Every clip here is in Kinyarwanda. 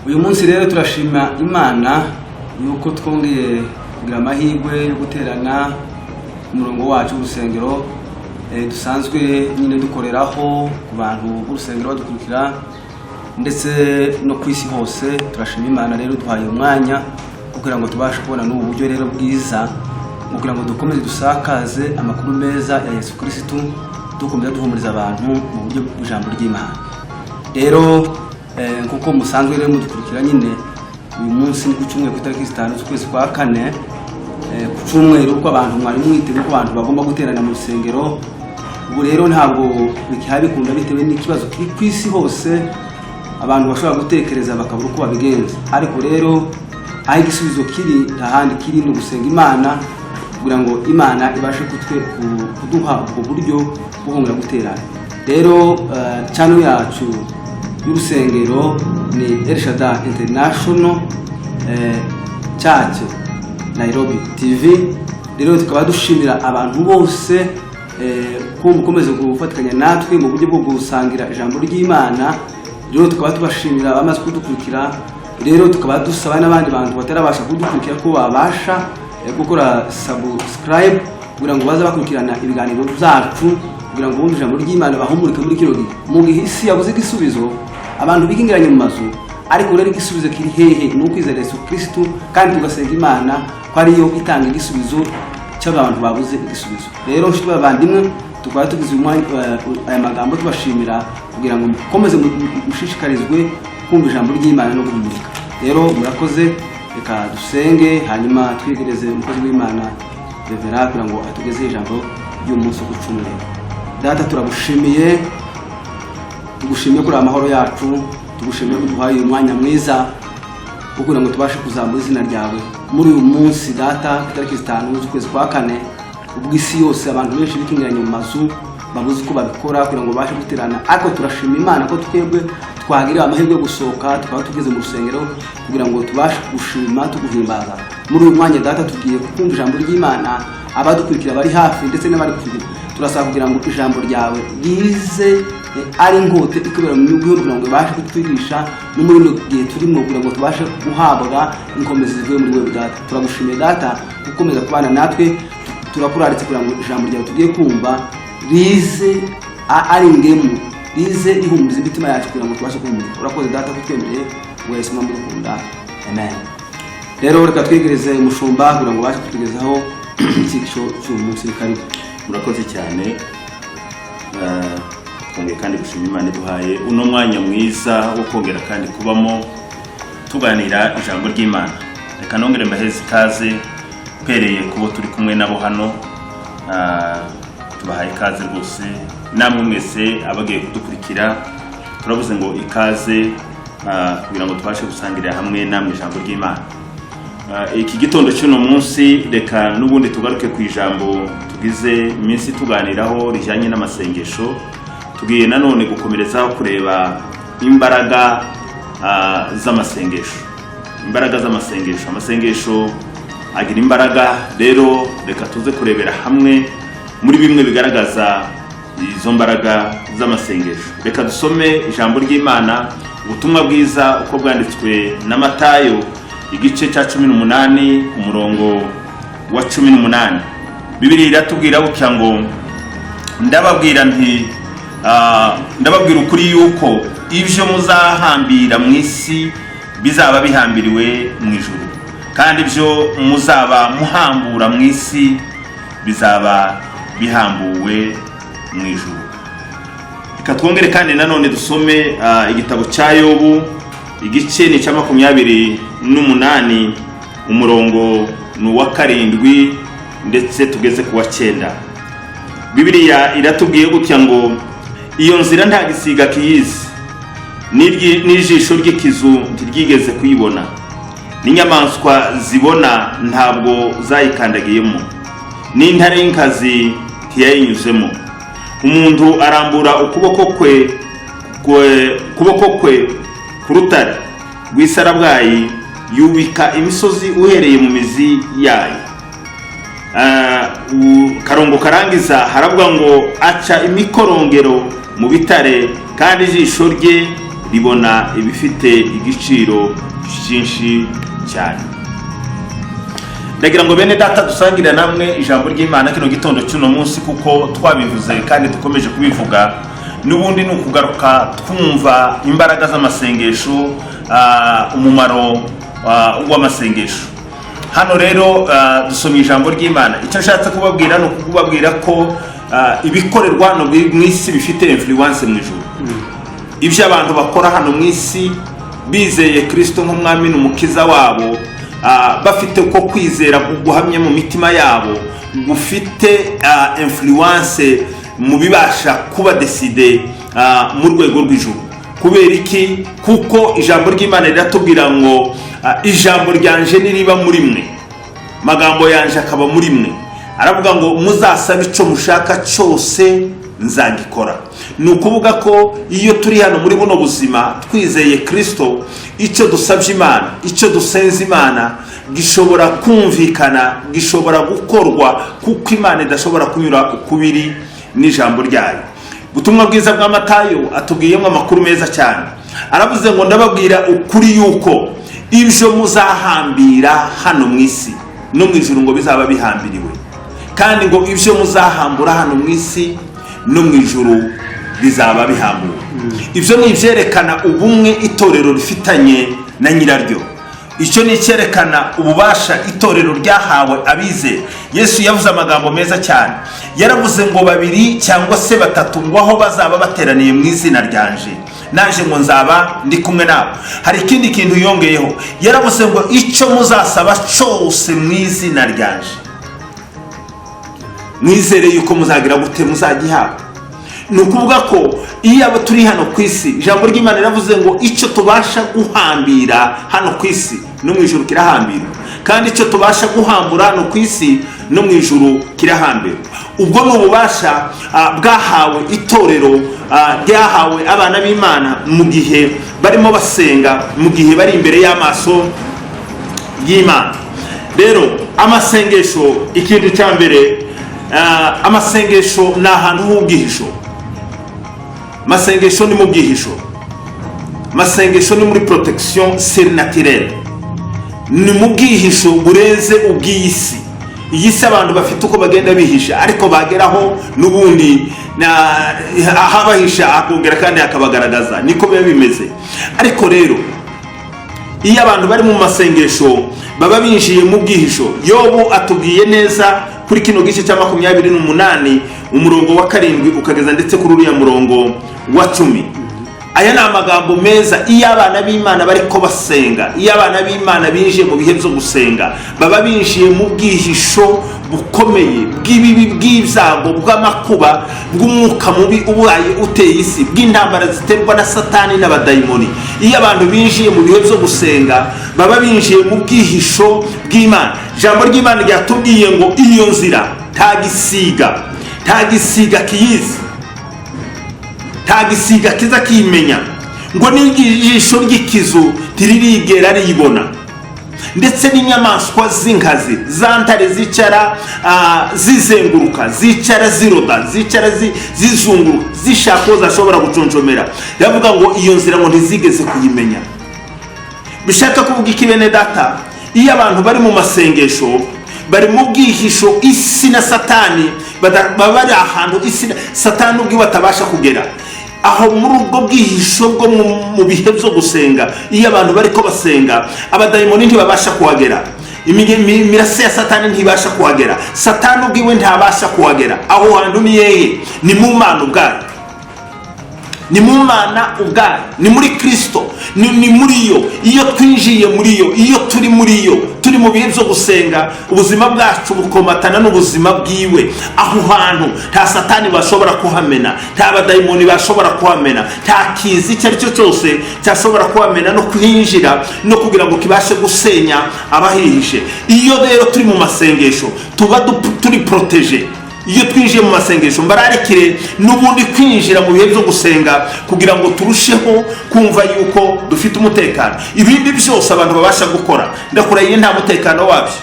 uyu munsi rero turashima Imana yuko twongeye kugira amahirwe yo guterana umurongo wacu w'urusengero dusanzwe nyine dukoreraho ku bantu b'urusengero badukurikira ndetse no ku isi hose. Turashima Imana rero duhaye umwanya kugira ngo tubashe kubona n'ubu buryo rero bwiza kugira ngo dukomeze dusakaze amakuru meza ya Yesu Kristo, dukomeza duhumuriza abantu mu buryo bw'ijambo ry'Imana. Rero kuko musanzwe rero mudukurikira nyine uyu munsi ni ku cyumweru ku itariki 5 z'ukwezi kwa 4 ku cyumweru uko abantu mwari mwiteguye ko abantu bagomba guterana mu rusengero. Ubu rero ntabwo bikunda bitewe n'ikibazo kiri ku isi hose, abantu bashobora gutekereza bakabura uko babigenza, ariko rero aho igisubizo kiri ntahandi kiri no gusenga Imana kugira ngo Imana ibashe kuduha ubwo buryo bwo guterana. Rero channel yacu y'urusengero ni El Shaddai International Church Nairobi TV. Rero tukaba dushimira abantu bose ko mukomeze gufatikanya natwe mu buryo bwo gusangira ijambo ry'Imana. Rero tukaba tubashimira abamaze kudukurikira. Rero tukaba dusaba n'abandi bantu batarabasha kudukurikira ko babasha gukora subscribe kugira ngo baze bakurikirana ibiganiro byacu kugira ngo bumve ijambo ry'Imana bahumurike muri kino gihe. Mu gihe isi yabuze igisubizo, abantu bikingiranye mu mazu, ariko rero igisubizo kiri hehe? Ni ukwizera Yesu Kristo, kandi tugasenga Imana ko ariyo itanga igisubizo cy'abantu babuze igisubizo. Rero nshuti bavandimwe, tukaba tugize aya magambo tubashimira kugira ngo mukomeze mushishikarizwe kumva ijambo ry'Imana no guhumurika. Rero murakoze, reka dusenge hanyuma twigereze umukozi w'Imana Revera kugira ngo atugeze ijambo ry'umunsi ku cyumweru. Data, turagushimiye, tugushimiye kuri amahoro yacu, tugushimiye ko duhaye umwanya mwiza kugira ngo tubashe kuzamura izina ryawe muri uyu munsi. Data, itariki 5 z'ukwezi kwa 4, ubwo isi yose abantu benshi bikingiranye mu mazu babuze uko babikora kugira ngo bashe guterana, ariko turashima Imana ko twebwe twagira amahirwe yo gusohoka tukaba tugeze mu rusengero kugira ngo tubashe gushima tuguhimbaza. Muri uyu mwanya Data, tugiye kumva ijambo ry'Imana, abadukurikira bari hafi ndetse n'abari kure, turasaba kugira ngo ijambo ryawe rize ari ngote ikubera mu nyungu kugira ngo bashe kutwigisha no muri no gihe turimo kugira ngo tubashe guhabwa inkomezi zivuye muri wewe. Data, turagushimiye Data gukomeza kubana natwe, turakuraritse kugira ngo ijambo ryawe tugiye kumva rize ari ngemu, rize ihumuriza imitima yacu kugira ngo tubashe kumva. Urakoze Data kutwemereye wese mwamwe dukunda. Amen. Rero reka twigereze umushumba kugira ngo bashe kutugezaho ikigisho cy'umunsi. Karibu. Murakoze cyane. Twongeye kandi gushima Imana duhaye uno mwanya mwiza wo kongera kandi kubamo tuganira ijambo ry'Imana. Reka nongere mbaheze ikaze pereye kubo turi kumwe nabo hano. Tubahaye ikaze rwose namwe mwese abagiye kudukurikira, turavuze ngo ikaze kugira ngo tubashe gusangirira hamwe namwe ijambo ry'Imana. Iki gitondo cy'uno munsi reka n'ubundi tugaruke ku ijambo tugize iminsi tuganiraho rijyanye n'amasengesho. Tugiye nanone gukomerezaho kureba imbaraga z'amasengesho. Imbaraga z'amasengesho, amasengesho agira imbaraga. Rero reka tuze kurebera hamwe muri bimwe bigaragaza izo mbaraga z'amasengesho. Reka dusome ijambo ry'Imana, ubutumwa bwiza uko bwanditswe na Matayo igice cya 18 umurongo wa 18. Bibiliya iratubwira gutya ngo ndababwira ukuri yuko ibyo muzahambira mu isi bizaba bihambiriwe mu ijuru, kandi ibyo muzaba muhambura mu isi bizaba bihambuwe mu ijuru. Reka twongere kandi nanone dusome igitabo cya Yobu igice ni cya 28 umurongo wa 7 ndetse tugeze ku wa 9. Bibiliya iratubwiye gutya ngo iyo nzira nta gisiga kiyizi, n'ijisho ry'ikizu ntiryigeze kuyibona, n'inyamaswa zibona ntabwo zayikandagiyemo, n'intare y'inkazi ntiyayinyuzemo. Umuntu arambura ukuboko kwe ku rutare rw'isarabwayi, yubika imisozi uhereye mu mizi yayo. Karongo karangiza haravuga ngo aca imikorongero mu bitare, kandi ijisho rye ribona ibifite igiciro cyinshi cyane. Ndagira ngo bene data dusangire namwe ijambo ry'Imana kino gitondo cy'uno munsi, kuko twabivuze kandi dukomeje kubivuga, n'ubundi ni ukugaruka twumva imbaraga z'amasengesho, umumaro w'amasengesho. Hano rero dusomye ijambo ry'Imana. Icyo nshatse kubabwira ni ukubabwira ko ibikorerwa hano mu isi bifite influence mu ijuru. Ibyo abantu bakora hano mu isi bizeye Kristo nk'umwami n'umukiza wabo, bafite uko kwizera guhamye mu mitima yabo, gufite influence mu bibasha kuba decide mu rwego rw'ijuru. Kubera iki? Kuko ijambo ry'Imana riratubwira ngo ijambo ryanje niriba muri mwe, magambo yanje akaba muri mwe. Aravuga ngo muzasabe ico mushaka cyose nzagikora. Ni ukuvuga ko iyo turi hano muri buno buzima twizeye Kristo, icyo dusabye Imana, icyo dusenze Imana gishobora kumvikana, gishobora gukorwa, kuko Imana idashobora kunyura ukubiri n'ijambo ryayo. Ubutumwa bwiza bwa Matayo atubwiyemo amakuru meza cyane. Aravuze ngo ndababwira ukuri yuko ibyo muzahambira hano mu isi no mu ijuru ngo bizaba bihambiriwe, kandi ngo ibyo muzahambura hano mu isi no mu ijuru bizaba bihambuwe. Ibyo ni ibyerekana ubumwe itorero rifitanye na nyiraryo. Icyo ni cyerekana ububasha itorero ryahawe abize. Yesu yavuze amagambo meza cyane. Yaravuze ngo 2 cyangwa se 3 ngo aho bazaba bateraniye mu izina ryanje, naje ngo nzaba ndi kumwe nabo. Hari ikindi kintu yongeyeho. Yaravuze ngo icyo muzasaba cyose mu izina ryanje, mwizere yuko muzagira gute muzagihabwa. Ni ukuvuga ko iyo abo turi hano ku isi, ijambo ry'Imana riravuze ngo icyo tubasha guhambira hano ku isi no mu ijuru kirahambirwa, kandi icyo tubasha guhambura hano ku isi no mu ijuru kirahambirwa. Ubwo ni ububasha bwahawe itorero, ryahawe abana b'Imana mu gihe barimo basenga, mu gihe bari imbere y'amaso y'Imana. Rero amasengesho, ikintu cya mbere, amasengesho ni ahantu h'ubwihisho. Masengesho ni mu bwihisho. Masengesho ni muri protection surnaturelle, ni mu bwihisho burenze ubw'isi. Iyi si abantu bafite uko bagenda bihisha, ariko bageraho n'ubundi ahabahisha akongera kandi akabagaragaza. Niko biba bimeze. Ariko rero iyo abantu bari mu masengesho baba binjiye mu bwihisho. Yobu atubwiye neza kuri kino gice cya 28 umurongo wa 7 ukageza ndetse kuri uriya murongo wa 10. Aya ni amagambo meza. Iyo abana b'Imana bari ko basenga, iyo abana b'Imana binjiye mu bihe byo gusenga, baba binjiye mu bwihisho bukomeye bw'ibibi, bw'ibyago, bw'amakuba, bw'umwuka mubi ubaye uteye isi, bw'intambara ziterwa na Satani n'abadayimoni. Iyo abantu binjiye mu bihe byo gusenga, baba binjiye mu bwihisho bw'Imana. Ijambo ry'Imana ryatubwiye ngo iyo nzira tagisiga kiyizi, tagisiga kiza kimenya, ngo n'ijisho ry'ikizu tiririgera ribona, ndetse n'inyamaswa z'inkazi zantare zicara zizenguruka, zicara ziroda, zicara zizunguruka, zishaka zashobora guconjomera. Yavuga ngo iyo nzira ngo ntizigeze kuyimenya. Bishaka kuvuga iki bene data? Iyo abantu bari mu masengesho, bari mu bwihisho, isi na Satani baba bari ahantu isi Satani ubwo batabasha kugera. Aho muri ubwo bwihisho bwo mu bihe byo gusenga, iyo abantu bari ko basenga, abadayimoni ntibabasha kuhagera, imirase ya Satani ntibasha kuhagera, Satani ubwiwe ntabasha kuhagera. Aho hantu ni yeye, ni mu Mana ubwayo, ni mu Mana ubwayo, ni muri Kristo, ni muri yo. Iyo twinjiye muri yo, iyo turi muri yo, turi mu bihe byo gusenga, ubuzima bwacu bukomatana n'ubuzima bwiwe. Aho hantu nta Satani bashobora kuhamena, nta badayimoni bashobora kuhamena, nta kizi icyo ari cyo cyose cyashobora kuhamena no kwinjira no kugira ngo kibashe gusenya abahihishe. Iyo rero turi mu masengesho tuba turi protege. Iyo twinjiye mu masengesho, mbararikire n'ubundi kwinjira mu bihe byo gusenga kugira ngo turusheho kumva yuko dufite umutekano. Ibindi byose abantu babasha gukora, ndakurahiye nta mutekano wabyo.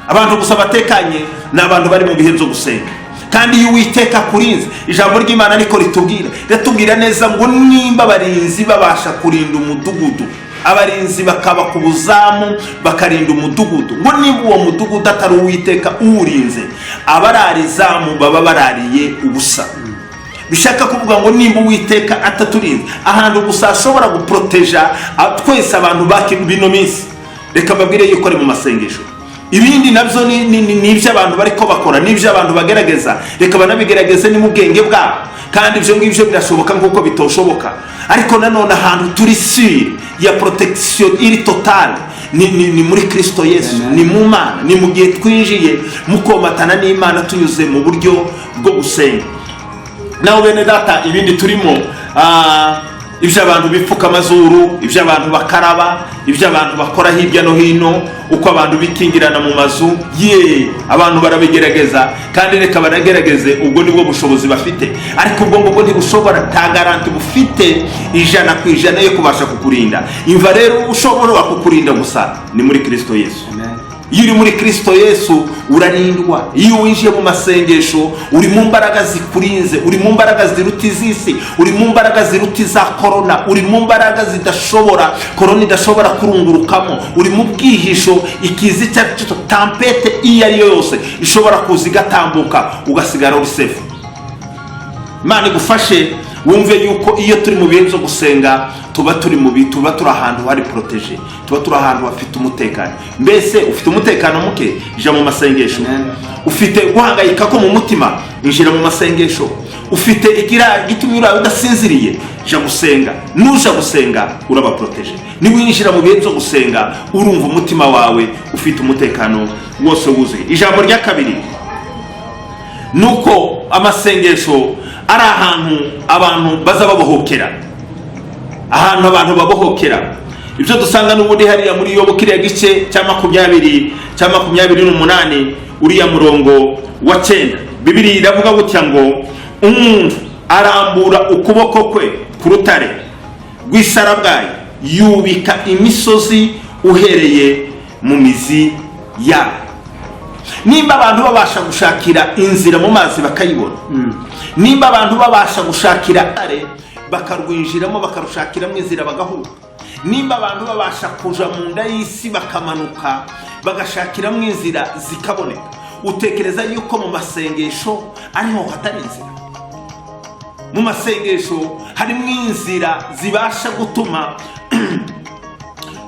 Abantu gusa batekanye ni abantu bari mu bihe byo gusenga. kandi iyo Uwiteka akurinze, ijambo ry'Imana niko ritubwira neza ngo nimba abarinzi babasha kurinda umudugudu, abarinzi bakaba ku buzamu bakarinda umudugudu, ngo niba uwo mudugudu atari Uwiteka uwurinze, abararizamu baba barariye ubusa. Bishaka kuvuga ngo nimba Uwiteka ataturinze, ahantu gusa ashobora guproteja twese abantu bino minsi, reka mbabwire yuko ari mu masengesho. Ibindi nabyo ni ibyo abantu bariko bakora, n'ibyo abantu bagerageza, reka banabigerageze ni mu bwenge bwabo, kandi ibyo ngibyo birashoboka nk'uko bitoshoboka. Ariko nanone ahantu turi sure ya protection iri total ni muri Kristo Yesu. Amen. Ni mu Mana, ni mu gihe twinjiye mu komatana n'Imana tunyuze mu buryo bwo gusenga. Nawe bene data, ibindi turimo ibyo abantu bipfuka amazuru, ibyo abantu bakaraba, ibyo abantu bakora hirya no hino, uko abantu bitingirana mu mazu, abantu barabigerageza, kandi reka baragerageze, ubwo nibwo bushobozi bafite. Ariko ubwo ngubwo ntibushobora, nta garanti bufite 100% yo kubasha kukurinda. Imva rero ushobora kukurinda gusa ni muri Kristo Yesu. Amen. Iyo uri muri Kristo Yesu urarindwa. Iyo winjiye mu masengesho uri mu mbaraga zikurinze, uri mu mbaraga ziruta izisi, uri mu mbaraga ziruta za corona, uri mu mbaraga corona idashobora kurungurukamo, uri mu bwihisho ikizi cyo tempete iyo ari yose ishobora kuza igatambuka ugasigara uri safe. Imana igufashe wumve yuko iyo turi mu bihe byo gusenga tuba turi ahantu hari protege, tuba turi ahantu hafite umutekano. Mbese ufite umutekano muke, jya mu masengesho. Ufite guhangayika ko mu mutima, injira mu masengesho. Ufite gituma urabe udasinziriye, jya gusenga. Nuja gusenga uraba protege. Niba winjira mu bihe byo gusenga urumva umutima wawe ufite umutekano wose wuzuye. Ijambo rya kabiri nuko amasengesho ari ahantu abantu baza babohokera, ahantu abantu babohokera. Ibyo dusanga n'ubundi hariya muri Yobu kiriya gice cya 28 uriya murongo wa 9, Bibiliya iravuga gutya ngo umuntu arambura ukuboko kwe ku rutare rw'isarabwayi, yubika imisozi uhereye mu mizi yayo. Nimba abantu babasha gushakira inzira mu mazi bakayibona, nimba abantu babasha gushakira are bakarwinjiramo bakarushakiramo inzira bagahura, nimba abantu babasha kuja mu nda y'isi bakamanuka bagashakiramo inzira zikaboneka, utekereza yuko mu masengesho ariho hatari inzira? Mu masengesho harimo inzira zibasha gutuma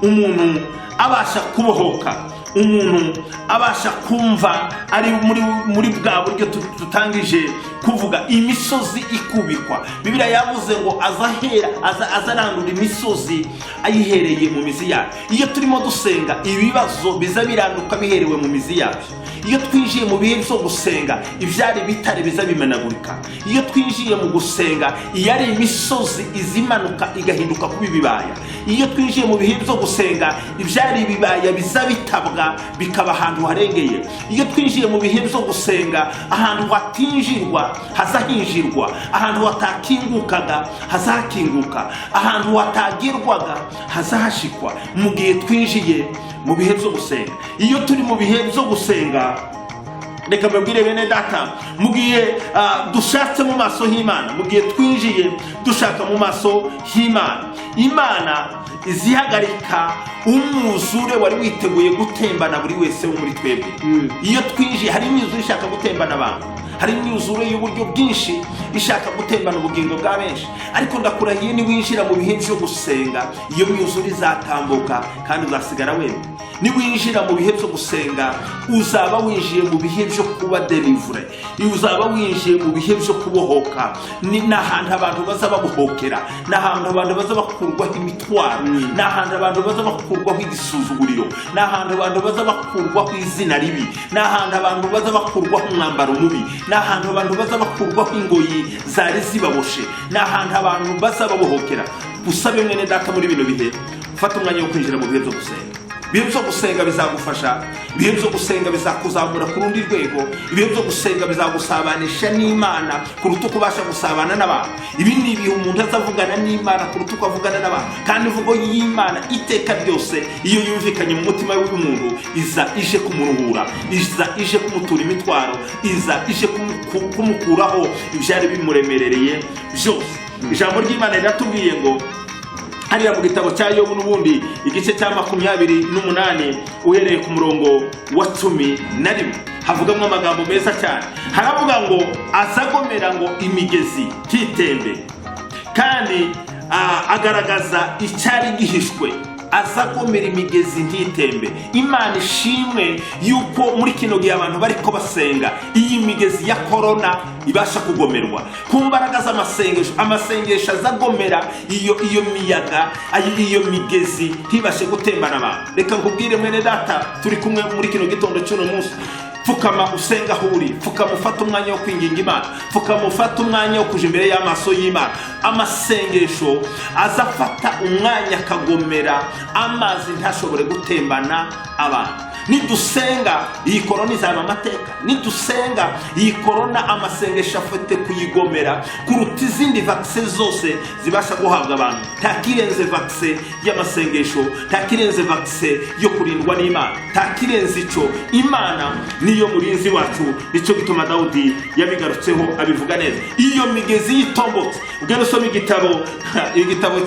umuntu abasha kubohoka, umuntu abasha kumva ari muri bwa buryo tutangije kuvuga imisozi ikubikwa. Bibiliya yavuze ngo azarandura imisozi ayihereye mu mizi yayo. Iyo turimo dusenga ibibazo biza biranduka biherewe mu mizi yayo. Iyo twinjiye mu bihe byo gusenga ibyari bitare biza bimenagurika. Iyo twinjiye mu gusenga iyari imisozi izimanuka igahinduka kuba ibibaya. Iyo twinjiye mu bihe byo gusenga ibyari ibibaya biza bitabwa bikaba ahantu harengeye. Iyo twinjiye mu bihe byo gusenga ahantu hatinjirwa hazahinjirwa, ahantu hatakingukaga hazakinguka, ahantu hatagirwaga hazahashikwa. Mu gihe twinjiye mu bihe byo gusenga, iyo turi mu bihe byo gusenga, reka mbabwire bene data, mu gihe dushatse mu maso y'Imana, mu gihe twinjiye dushaka mu maso y'Imana, Imana izihagarika umwuzure wari witeguye gutembana buri wese wo muri twebwe. Iyo twinjiye hari imyuzure ishaka gutembana abantu, hari imyuzure y'uburyo bwinshi ishaka gutembana ubugingo bwa benshi. Ariko ndakurahiye ni winjira mu bihe byo gusenga, iyo myuzure izatambuka kandi uzasigara wewe. Ni winjira mu bihe byo gusenga uzaba winjiye mu bihe byo kuba delivery, uzaba winjiye mu bihe byo kubohoka. Ni nahantu abantu baza babohokera, nahantu abantu baza bakurwaho imitwaro, nahantu abantu baza bakurwaho igisuzuguriro, nahantu abantu baza bakurwaho izina ribi, nahantu abantu baza bakurwaho umwambaro mubi, nahantu abantu baza bakurwaho ingoyi zari zibaboshe, nahantu abantu baza babohokera. Usabe mwene data muri bino bihe ufata umwanya wo kwinjira mu bihe byo gusenga. ibihe byo gusenga bizagufasha, ibihe byo gusenga bizakuzamura ku rundi rwego, ibihe byo gusenga bizagusabanisha n'Imana kuruta uko ubasha gusabana n'abantu. Ibi ni ibihe umuntu azavugana n'Imana kuruta uko avugana n'abantu, kandi imvugo y'Imana iteka ryose iyo yumvikanye mu mutima w'umuntu iza ije kumuruhura, iza ije kumutura imitwaro, iza ije kumukuraho ibyari bimuremerereye byose. Ijambo ry'Imana riratubwiye ngo hariya mu gitabo cya Yobu n'ubundi igice cya 28 uhereye ku murongo wa 11 havugamo amagambo meza cyane. Haravuga ngo azagomera ngo imigezi kitembe, kandi agaragaza icyari gihishwe, azagomera imigezi ntitembe. Imana ishimwe yuko muri kino gihe abantu bariko basenga iyi migezi ya corona ibasha kugomerwa ku mbaraga z'amasengesho azagomera iyo miyaga, iyo migezi ntibashe gutembana abantu. Reka nkubwire mwene data turi kumwe muri kino gitondo cy'uno munsi, pfukama usenga aho uri, pfukama ufata umwanya wo kwinginga Imana, pfukama ufata umwanya wo kuja imbere y'amaso y'Imana. Amasengesho azafata umwanya akagomera amazi ntashobore gutembana abantu. Nidusenga iyi korona izaba amateka, nidusenga iyi korona amasengesho afite kuyigomera kuruta izindi vaccine zose zibasha guhabwa abantu. Takirenze vaccine y'amasengesho, takirenze vaccine yo kurindwa n'Imana, takirenze ico. Imana niyo murinzi wacu, nico gituma Dawudi yabigarutseho abivuga neza. Iyo migezi yitombotse, ugenda usoma igitabo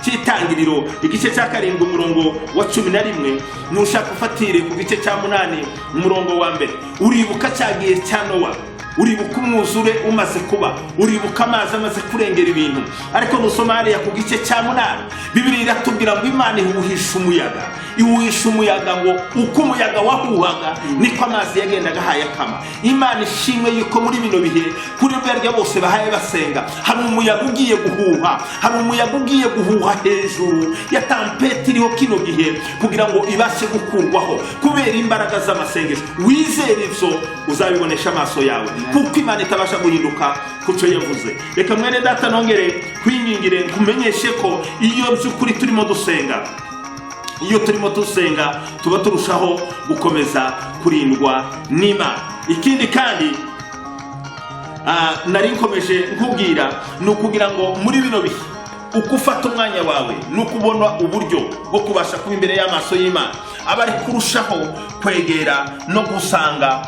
cy'Itangiriro igice cya 7 umurongo wa 11, nushaka ufatire ku gice cya 8 umurongo wa 1, uribuka cyagiye cya Nowa, uribuka umwuzure umaze kuba, uribuka amazi amaze kurengera ibintu. Ariko nusoma hariya ku gice cya 8 Bibiliya iratubwira ngo Imana ihuhisha umuyaga, ihuhisha umuyaga ngo uko umuyaga wahuhaga niko amazi yagendaga hayakama. Imana ishimwe yuko muri bino bihe kuri barya bose bahaye basenga hari umuyaga ugiye guhuha, hari umuyaga ugiye guhuha hejuru ya tampeti iriho kino gihe kugira ngo ibashe gukurwaho kubera imbaraga z'amasengesho. Wizere ivyo uzabibonesha amaso yawe, kuko Imana itabasha guhinduka kuco yavuze. Reka mwene data nongere kwingingire kumenyeshe ko iyo by'ukuri turimo dusenga tuba turushaho gukomeza kurindwa n'Imana. Ikindi kandi nari nkomeje nkubwira ni ukugira ngo muri bino bihe uko ufata umwanya wawe n'ukubona uburyo bwo kubasha kuba imbere y'amaso y'Imana, abari kurushaho kwegera no gusanga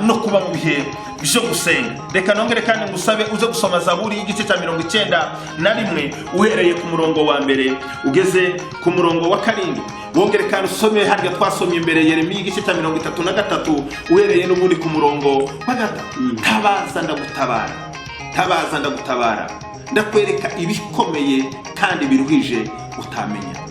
no kuba mu bihe byo gusenga. Reka nongere kandi ngusabe uze gusoma Zaburi igice cya 91 uhereye ku murongo wa 1 ugeze ku murongo wa 7. Wongere kandi usome harya twasomye imbere Yeremiya igice cya 33 uhereye n'ubundi ku murongo wa 3. Tabaza ndagutabara, tabaza ndagutabara, ndakwereka ibikomeye kandi biruhije utamenya.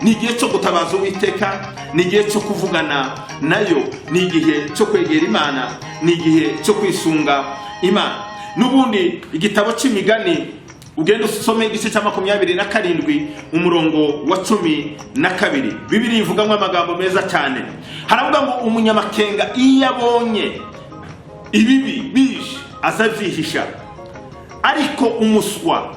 Ni igihe cyo gutabaza Uwiteka, ni igihe cyo kuvugana nayo, ni igihe cyo kwegera Imana, ni igihe cyo kwisunga Imana. N'ubundi igitabo cy'Imigani ugenda usome igice cya 27 umurongo wa 12 Bibiliya ivugamo amagambo meza cyane. Haravuga ngo umunyamakenga iyo abonye ibibi bije azavyihisha, ariko umuswa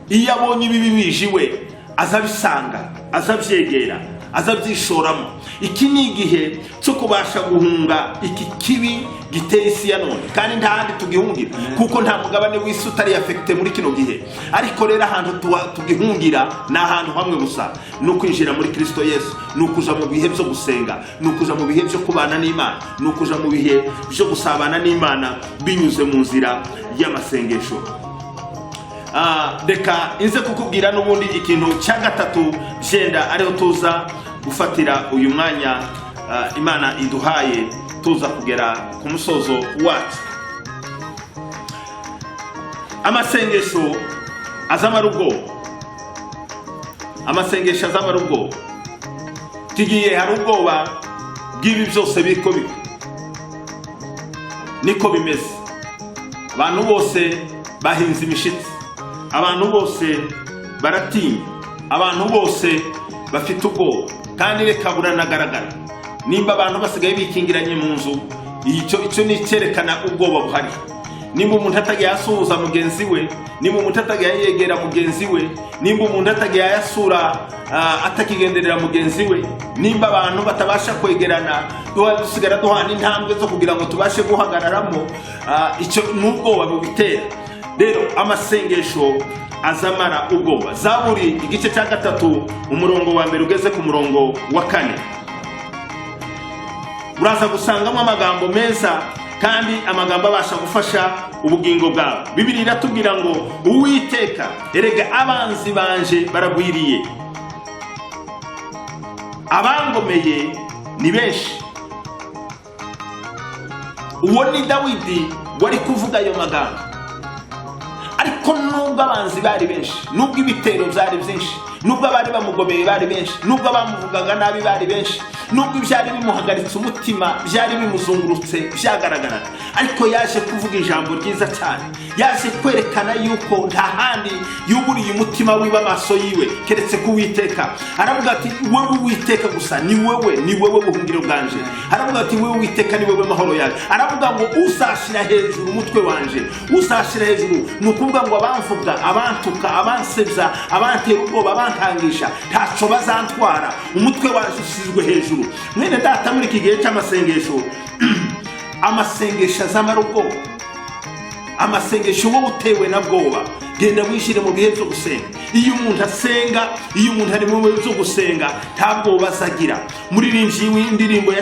iyo abonye ibibi bije we azabisanga, azabyegera, azabyishoramo. Iki ni igihe cyo kubasha guhunga iki kibi giteye isi ya none, kandi nta handi tugihungira kuko nta mugabane w'isi utari affected muri kino gihe. Ariko rero ahantu tugihungira na ahantu hamwe gusa, no kwinjira muri Kristo Yesu, no kuja mu bihe byo gusenga, no kuja mu bihe byo kubana n'Imana, no kuja mu bihe byo gusabana n'Imana binyuze mu nzira y'amasengesho. Reka inze kukubwira n'ubundi ikintu cya 3 byenda ariho tuza gufatira uyu mwanya Imana iduhaye tuza kugera ku musozo wacu. Amasengesho azamara ubwoba, amasengesho azamara ubwoba. Tigiye hari ubwoba bw'ibi byose biko biko, niko bimeze. Abantu bose bahinze imishitsi, abantu bose baratinya, abantu bose bafite ubwoba, kandi reka buranagaragara. Nimba abantu basigaye bikingiranye mu nzu, icyo ni cyerekana ubwoba buhari. nimba umuntu atagiye asuhuza mugenzi we, nimba umuntu atagiye yegera mugenzi we, nimba umuntu atagiye yasura atakigenderera mugenzi we, nimba abantu batabasha kwegerana dusigara duhana intambwe zo kugira ngo tubashe guhagararamo, icyo n'ubwoba bubitera. Rero amasengesho azamara ubwoba. Zaburi igice cya 3 umurongo wa 1 ugeze ku murongo wa 4 uraza gusangamo amagambo meza kandi amagambo abasha gufasha ubugingo bwawe. Bibiliya iratubwira ngo Uwiteka, erega abanzi banje baragwiriye, abangomeye ni benshi. Uwo ni Dawidi wari kuvuga ayo magambo. Ariko nubwo abanzi bari benshi, nubwo ibitero byari byinshi, nubwo abari bamugomeye bari benshi, nubwo bamuvugaga nabi bari benshi, nubwo ibyari bimuhagaritse umutima byari bimuzungurutse byagaragaraga, ariko yaje kuvuga ijambo ryiza cyane. Yaje kwerekana yuko nta handi yuburiye umutima wiwe amaso yiwe keretse ku Uwiteka. Aravuga ati wowe Uwiteka gusa ni wowe buhungiro bwanje. Aravuga ati wowe Uwiteka ni wowe mahoro yawe. Aravuga ngo uzashira hejuru umutwe wanje, uzashira hejuru. Nukuvuga ngo abamvuga, abantuka, abansebya, abantera ubwoba, abankangisha ntaco bazantwara. Umutwe wanje usizwe hejuru. Mwene data, muri iki gihe cy'amasengesho amasengesho azamara ubwoba, amasengesho wowe utewe na bwoba, genda wishire mu bihe byo gusenga. Iyo umuntu asenga, iyo umuntu ari mu bihe byo gusenga, nta bwoba azagira. Muririmbyi w'indirimbo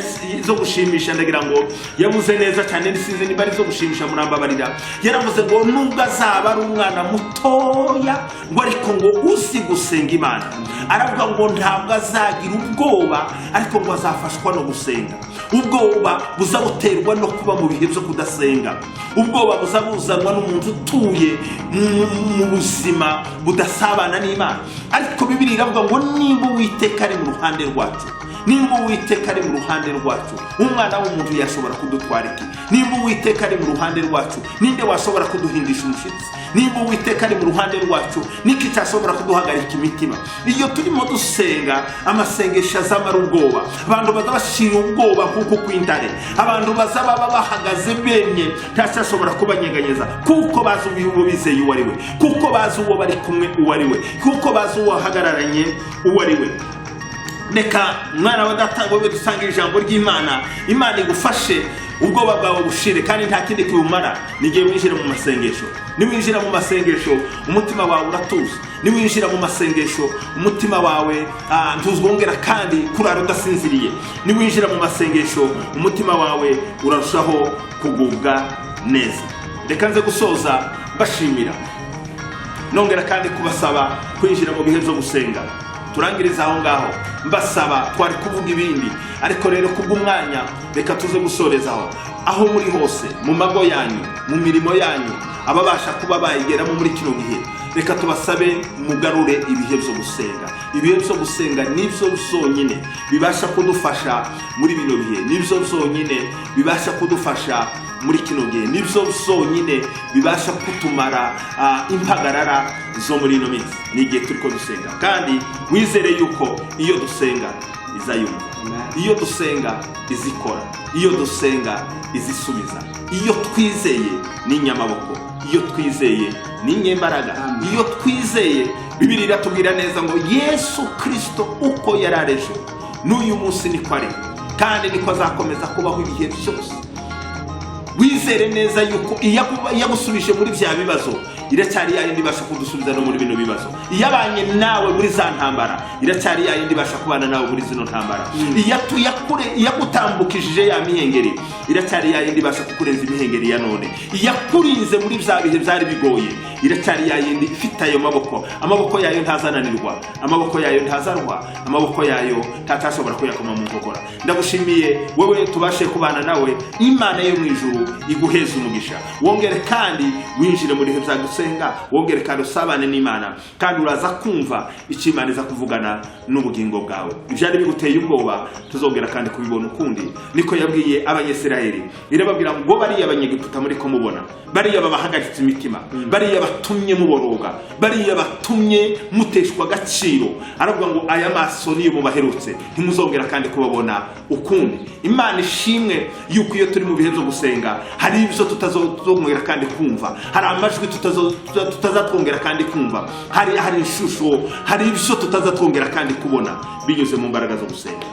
zo gushimisha ndagira ngo yavuze neza cyane, nisize niba ari zo gushimisha murambabarira. Yaravuze ngo nubwo azaba ari umwana mutoya, ngo ariko ngo uzi gusenga Imana, aravuga ngo ntabwo azagira ubwoba, ariko ngo azafashwa no gusenga. Ubwoba buzabuterwa no kuba mu bihe byo kudasenga. Ubwoba buzabuzanwa n'umuntu utuye mu buzima budasabana n'Imana. Ariko Bibiliya iravuga ngo nimba Uwiteka ari mu ruhande rwacu, nimba Uwiteka ari mu ruhande rwacu, umwana w'umuntu yashobora kudutwara iki? Nimba Uwiteka ari mu ruhande rwacu, ninde washobora kuduhindisha umushyitsi? Nimba Uwiteka ari mu ruhande rwacu, niki cyashobora kuduhagarika imitima? Iyo turimo dusenga, amasengesho azamara ubwoba. Abantu bazabashira ubwoba kuko kw'intare, abantu bazaba bahagaze bemye, ntashobora kubanyeganyeza, kuko bazi uwo bizeye uwo ari we, kuko bazi uwo bari kumwe uwo ari we, kuko bazi uwo hagararanye uwo ari we. Reka mwana wa data wowe dusangira ijambo ry'Imana, Imana igufashe ubwoba bwawe bushire, kandi nta kindi kibumara. Nigiye winjira mu masengesho. Niwinjira mu masengesho umutima wawe uratuza. Niwinjira mu masengesho umutima wawe ntuzwongera kandi kurara udasinziriye. Niwinjira mu masengesho umutima wawe urarushaho kugubwa neza. Reka nze gusoza bashimira, nongera kandi kubasaba kwinjira mu bihe byo gusenga. Turangiriza aho ngaho mbasaba, twari kuvuga ibindi, ariko rero kubw'umwanya reka tuze gusorezaho. Aho muri hose, mu mago yanyu, mu mirimo yanyu, ababasha kuba bayigeramo muri kino gihe, reka tubasabe mugarure ibihe byo gusenga. Ibihe byo gusenga nibyo byonyine bibasha kudufasha muri bino bihe, nibyo byonyine bibasha kudufasha muri kino gihe, nibyo byonyine bibasha kutumara impagarara zo muri ino minsi n'igihe turiko dusenga. Kandi wizere yuko iyo dusenga izayumva, iyo dusenga izikora, iyo dusenga izisubiza. Iyo twizeye ni nyamaboko, iyo twizeye ni nyembaraga, iyo twizeye. Bibiliya iratubwira neza ngo Yesu Kristo uko yararejo n'uyu munsi niko ari, kandi niko azakomeza kubaho ibihe byose. Wizere neza yuko iyagusubije muri bya bibazo, iracyari yayindi ibasha kudusubiza no muri bino bibazo. Iyabanye nawe muri za ntambara, iracyari yayindi ibasha kubana nawe muri zino ntambara. Iyagutambukishije ya mihengeri, iracyari yayindi ibasha kukurenza imihengeri ya none. Iyakurinze muri bya bihe byari bigoye, iracyari yayindi ifite ayo maboko. Amaboko yayo ntazananirwa, amaboko yayo ntazarwa, amaboko yayo ntatashobora kuyakoma mu nkokora. Ndagushimiye wewe tubashe kubana nawe. Imana yo mu ijuru iguheza umugisha. Wongere kandi winjire muri bihe bya gusenga, wongere kandi usabane n'Imana, kandi uraza kumva icyo Imana iza kuvugana n'ubugingo bwawe. Ibyari biguteye ubwoba tuzongera kandi kubibona ukundi. Niko yabwiye Abanyisiraheli, irababwira ngo bariya Abanyegiputa muri ko mubona, bariya babahagaritse imitima, bariya batumye muboroga, bariya batumye muteshwa agaciro, aravuga ngo aya maso niyo mubaherutse ntimuzongera kandi kubabona ukundi. Imana ishimwe yuko iyo turi mu bihe byo gusenga hari ibyo tutazongera kandi kumva, hari amajwi tutazatwongera kandi kumva, hari ishusho, hari ibyo tutazatwongera kandi kubona binyuze mu mbaraga zo gusenga.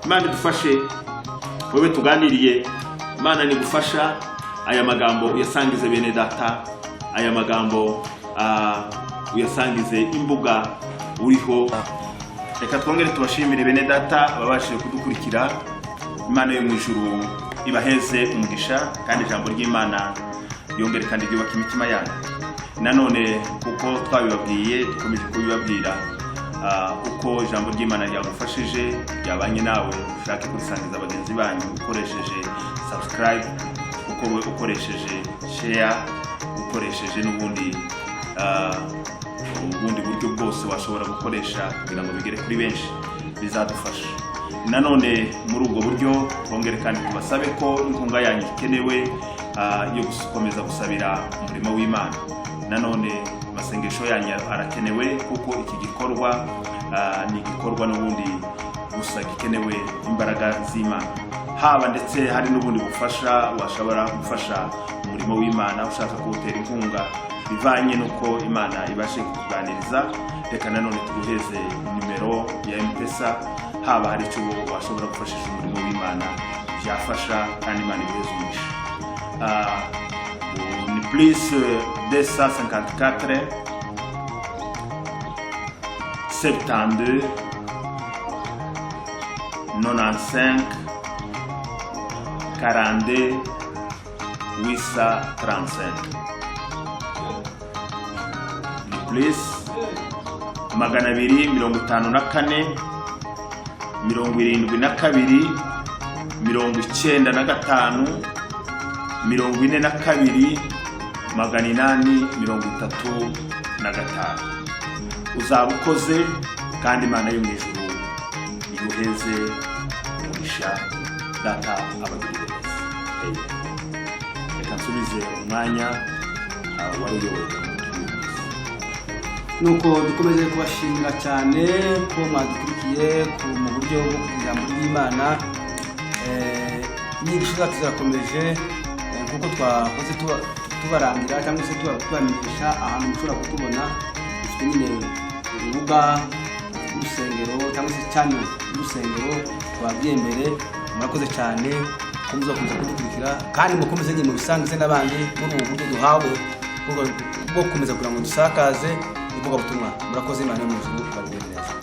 Imana idufashe, wowe tuganiriye, Imana nigufasha aya magambo uyasangize bene data, aya magambo uyasangize imbuga uriho. Reka twongere tubashimire bene data babashije kudukurikira. Imana yo mu ijuru ibaheze umugisha, kandi ijambo ry'Imana yongere kandi ryubaka imitima yanyu. Nanone kuko twabibabwiye dukomeje kubibabwira, uko ijambo ry'Imana ryagufashije, ryabanye nawe, ushake kurisangiza bagenzi banyu ukoresheje subscribe, ukoresheje share, ukoresheje n'ubundi buryo bwose washobora gukoresha kugira ngo bigere kuri benshi, bizadufasha. Nanone muri ubwo buryo bongere kandi tubasabe ko inkunga yanyu ikenewe yo gukomeza gusabira umurimo w'Imana. Nanone amasengesho yanyu arakenewe kuko iki gikorwa ni igikorwa n'ubundi gusa gikenewe imbaraga z'Imana. Haba ndetse hari n'ubundi bufasha washobora gufasha umurimo w'Imana, ushaka kuwutera inkunga bivanye nuko Imana ibashe kukuganiriza. Reka nanone tuguheze nimero ya M-Pesa, haba hari icyo washobora gufashisha umurimo w'Imana byafasha kandi Imana ibiheze umugisha. Ni plus 254 72 95 42 835. Ni plus 254 72 95 42 835. Uzaba ukoze kandi Imana yo mu ijuru iguheze umugisha. Data abagirire neza. Reka nsubize umwanya wari uyoboye. Nuko dukomeze kubashimira cyane ko mwadukurikiye mu buryo bwo ijambo ry'Imana. Inyigisho zacu zirakomeje kuko twakoze tubarangira cyangwa se tubamenyesha ahantu mushobora kutubona. Dufite nyine urubuga rw'urusengero cyangwa se cyane urusengero twabyembere. Murakoze cyane ko muzakomeza kudukurikira, kandi mukomeze nyine mubisangize n'abandi muri ubu buryo duhawe bwo gukomeza kugira ngo dusakaze ivugabutumwa. Murakoze, Imana yo mu ijuru ibahe neza.